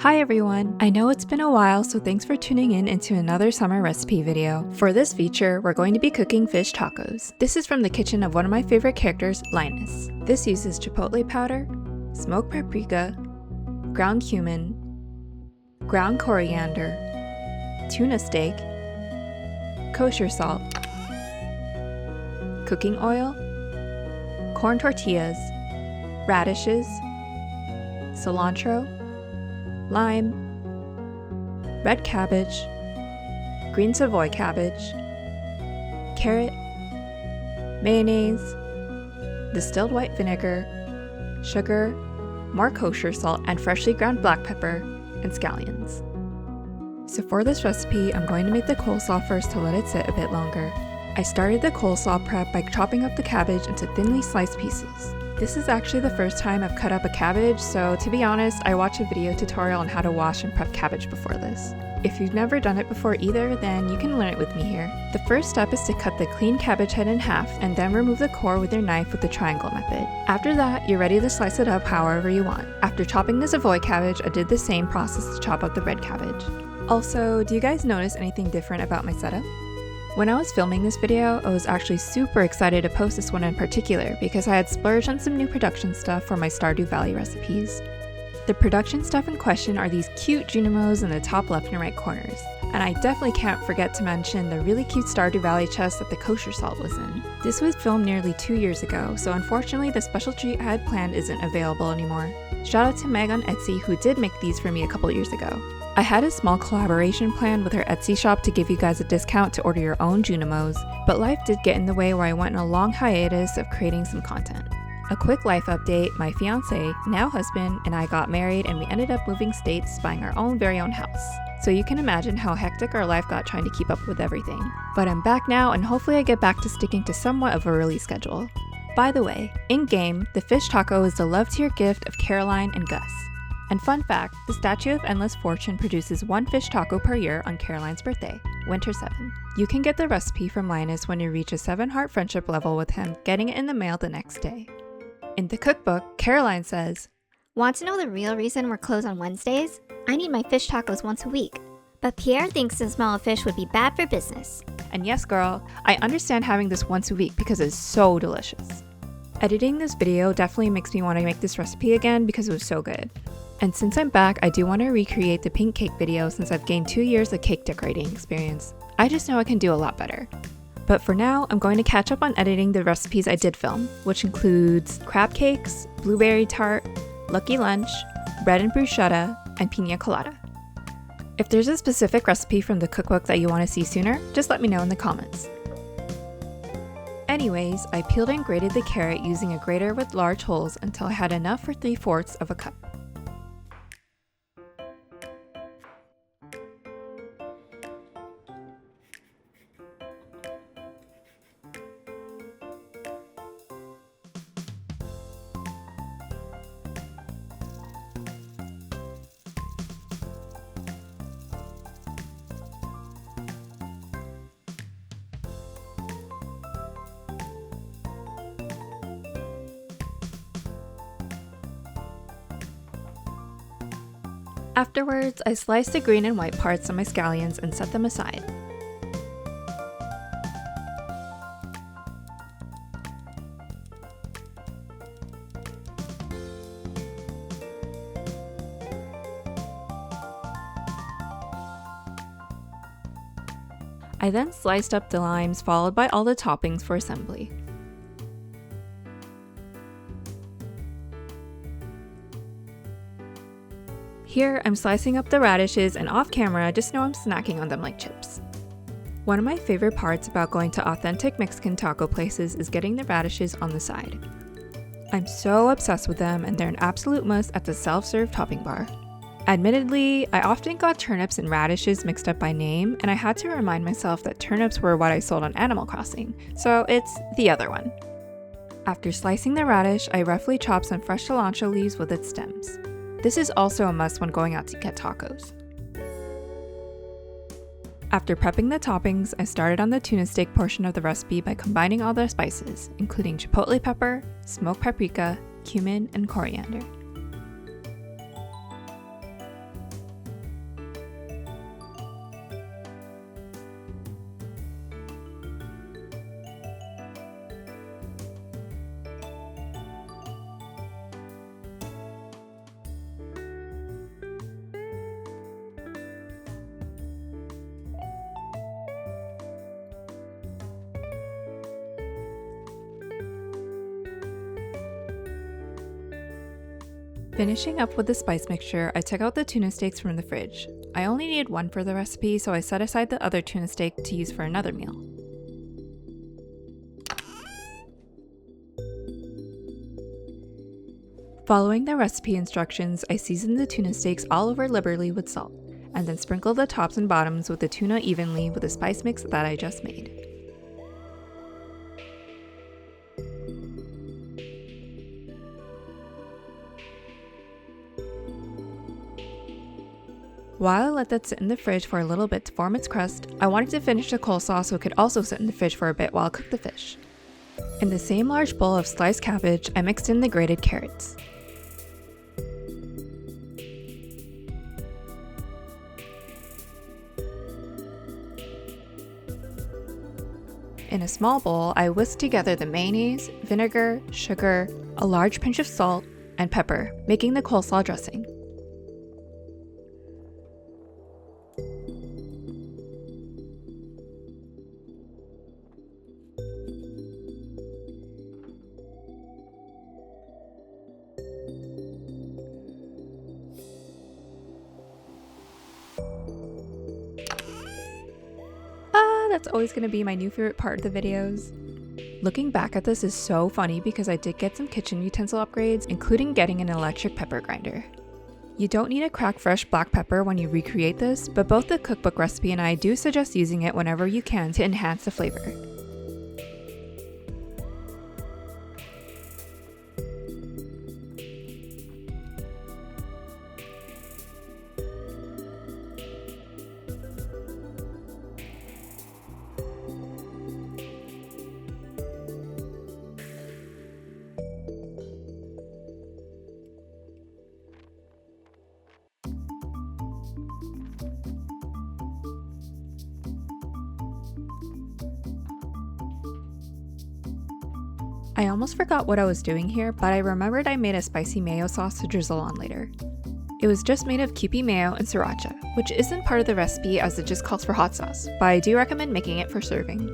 Hi everyone! I know it's been a while, so thanks for tuning in into another summer recipe video. For this feature, we're going to be cooking fish tacos. This is from the kitchen of one of my favorite characters, Linus. This uses chipotle powder, smoked paprika, ground cumin, ground coriander, tuna steak, kosher salt, cooking oil, corn tortillas, radishes, cilantro, lime, red cabbage, green Savoy cabbage, carrot, mayonnaise, distilled white vinegar, sugar, more kosher salt, and freshly ground black pepper, and scallions. So for this recipe, I'm going to make the coleslaw first to let it sit a bit longer. I started the coleslaw prep by chopping up the cabbage into thinly sliced pieces. This is actually the first time I've cut up a cabbage, so to be honest, I watched a video tutorial on how to wash and prep cabbage before this. If you've never done it before either, then you can learn it with me here. The first step is to cut the clean cabbage head in half and then remove the core with your knife with the triangle method. After that, you're ready to slice it up however you want. After chopping the Savoy cabbage, I did the same process to chop up the red cabbage. Also, do you guys notice anything different about my setup? When I was filming this video, I was actually super excited to post this one in particular because I had splurged on some new production stuff for my Stardew Valley recipes. The production stuff in question are these cute Junimos in the top left and right corners, and I definitely can't forget to mention the really cute Stardew Valley chest that the kosher salt was in. This was filmed nearly 2 years ago, so unfortunately the special treat I had planned isn't available anymore. Shout out to Meg on Etsy who did make these for me a couple years ago. I had a small collaboration planned with her Etsy shop to give you guys a discount to order your own Junimos, but life did get in the way where I went on a long hiatus of creating some content. A quick life update, my fiance, now husband, and I got married and we ended up moving states, buying our own very own house. So you can imagine how hectic our life got trying to keep up with everything. But I'm back now and hopefully I get back to sticking to somewhat of a release schedule. By the way, in-game, the fish taco is the love-tier gift of Caroline and Gus. And fun fact, the Statue of Endless Fortune produces 1 fish taco per year on Caroline's birthday, Winter 7. You can get the recipe from Linus when you reach a 7-heart friendship level with him, getting it in the mail the next day. In the cookbook, Caroline says, "Want to know the real reason we're closed on Wednesdays? I need my fish tacos once a week. But Pierre thinks the smell of fish would be bad for business." And yes girl, I understand having this once a week because it's so delicious. Editing this video definitely makes me want to make this recipe again because it was so good. And since I'm back, I do want to recreate the pink cake video since I've gained 2 years of cake decorating experience. I just know I can do a lot better. But for now, I'm going to catch up on editing the recipes I did film, which includes crab cakes, blueberry tart, lucky lunch, bread and bruschetta, and pina colada. If there's a specific recipe from the cookbook that you want to see sooner, just let me know in the comments. Anyways, I peeled and grated the carrot using a grater with large holes until I had enough for 3/4 of a cup. Afterwards, I sliced the green and white parts of my scallions and set them aside. I then sliced up the limes, followed by all the toppings for assembly. Here, I'm slicing up the radishes, and off camera, just know I'm snacking on them like chips. One of my favorite parts about going to authentic Mexican taco places is getting the radishes on the side. I'm so obsessed with them, and they're an absolute must at the self-serve topping bar. Admittedly, I often got turnips and radishes mixed up by name, and I had to remind myself that turnips were what I sold on Animal Crossing, so it's the other one. After slicing the radish, I roughly chopped some fresh cilantro leaves with its stems. This is also a must when going out to get tacos. After prepping the toppings, I started on the tuna steak portion of the recipe by combining all the spices, including chipotle pepper, smoked paprika, cumin, and coriander. Finishing up with the spice mixture, I took out the tuna steaks from the fridge. I only needed one for the recipe, so I set aside the other tuna steak to use for another meal. Following the recipe instructions, I seasoned the tuna steaks all over liberally with salt, and then sprinkled the tops and bottoms with the tuna evenly with the spice mix that I just made. While I let that sit in the fridge for a little bit to form its crust, I wanted to finish the coleslaw so it could also sit in the fridge for a bit while I cooked the fish. In the same large bowl of sliced cabbage, I mixed in the grated carrots. In a small bowl, I whisked together the mayonnaise, vinegar, sugar, a large pinch of salt, and pepper, making the coleslaw dressing. That's always going to be my new favorite part of the videos. Looking back at this is so funny because I did get some kitchen utensil upgrades, including getting an electric pepper grinder. You don't need a cracked fresh black pepper when you recreate this, but both the cookbook recipe and I do suggest using it whenever you can to enhance the flavor. I almost forgot what I was doing here, but I remembered I made a spicy mayo sauce to drizzle on later. It was just made of Kewpie mayo and sriracha, which isn't part of the recipe as it just calls for hot sauce, but I do recommend making it for serving.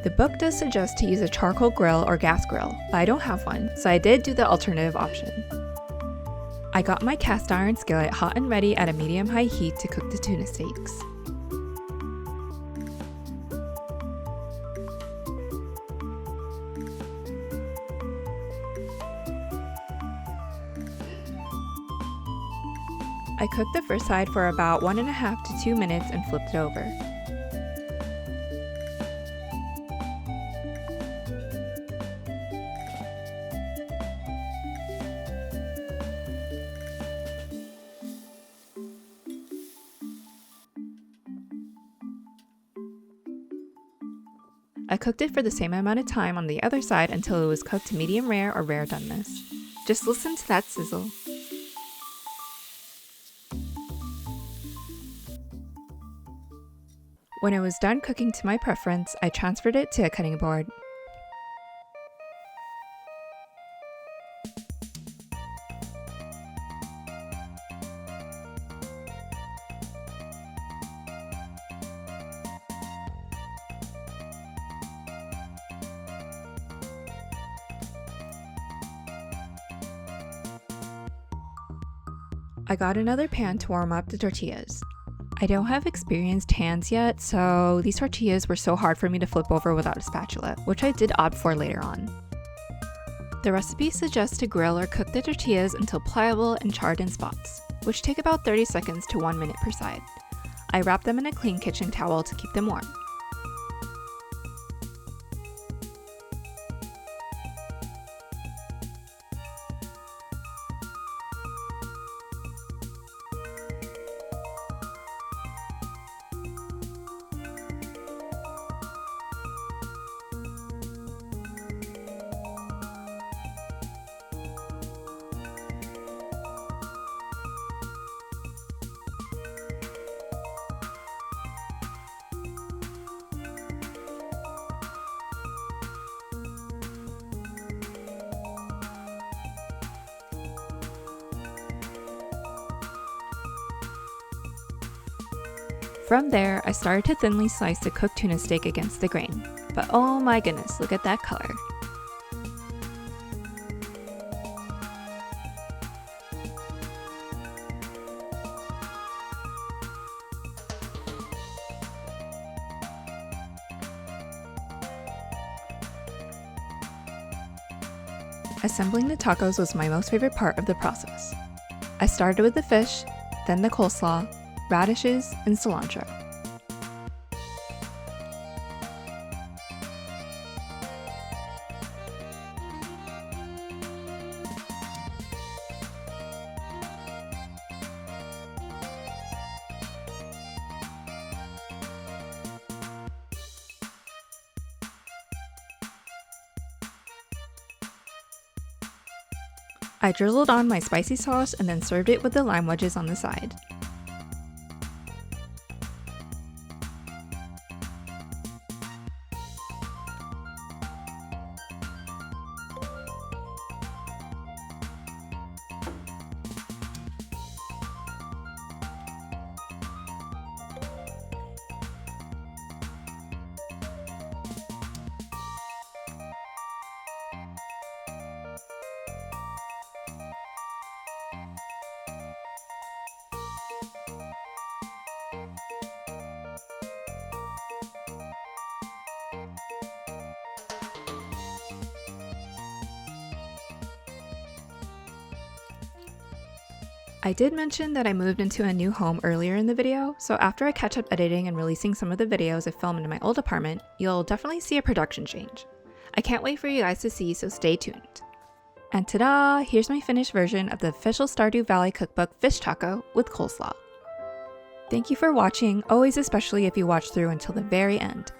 The book does suggest to use a charcoal grill or gas grill, but I don't have one, so I did do the alternative option. I got my cast iron skillet hot and ready at a medium-high heat to cook the tuna steaks. I cooked the first side for about 1.5 to 2 minutes and flipped it over. I cooked it for the same amount of time on the other side until it was cooked to medium rare or rare doneness. Just listen to that sizzle. When it was done cooking to my preference, I transferred it to a cutting board. I got another pan to warm up the tortillas. I don't have experienced hands yet, so these tortillas were so hard for me to flip over without a spatula, which I did opt for later on. The recipe suggests to grill or cook the tortillas until pliable and charred in spots, which take about 30 seconds to 1 minute per side. I wrap them in a clean kitchen towel to keep them warm. From there, I started to thinly slice the cooked tuna steak against the grain. but oh my goodness, look at that color. Assembling the tacos was my most favorite part of the process. I started with the fish, then the coleslaw, radishes, and cilantro. I drizzled on my spicy sauce and then served it with the lime wedges on the side. I did mention that I moved into a new home earlier in the video, so after I catch up editing and releasing some of the videos I filmed in my old apartment, you'll definitely see a production change. I can't wait for you guys to see, so stay tuned. And ta-da! Here's my finished version of the official Stardew Valley Cookbook fish taco with coleslaw. Thank you for watching, always especially if you watched through until the very end.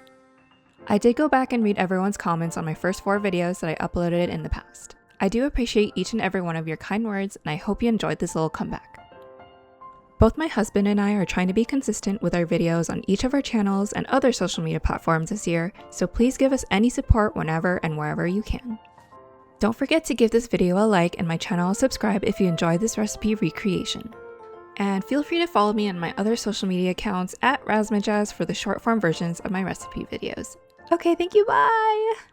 I did go back and read everyone's comments on my first 4 videos that I uploaded in the past. I do appreciate each and every one of your kind words, and I hope you enjoyed this little comeback. Both my husband and I are trying to be consistent with our videos on each of our channels and other social media platforms this year, so please give us any support whenever and wherever you can. Don't forget to give this video a like and my channel a subscribe if you enjoyed this recipe recreation. And feel free to follow me on my other social media accounts at Razmajaz for the short form versions of my recipe videos. Okay, thank you, bye!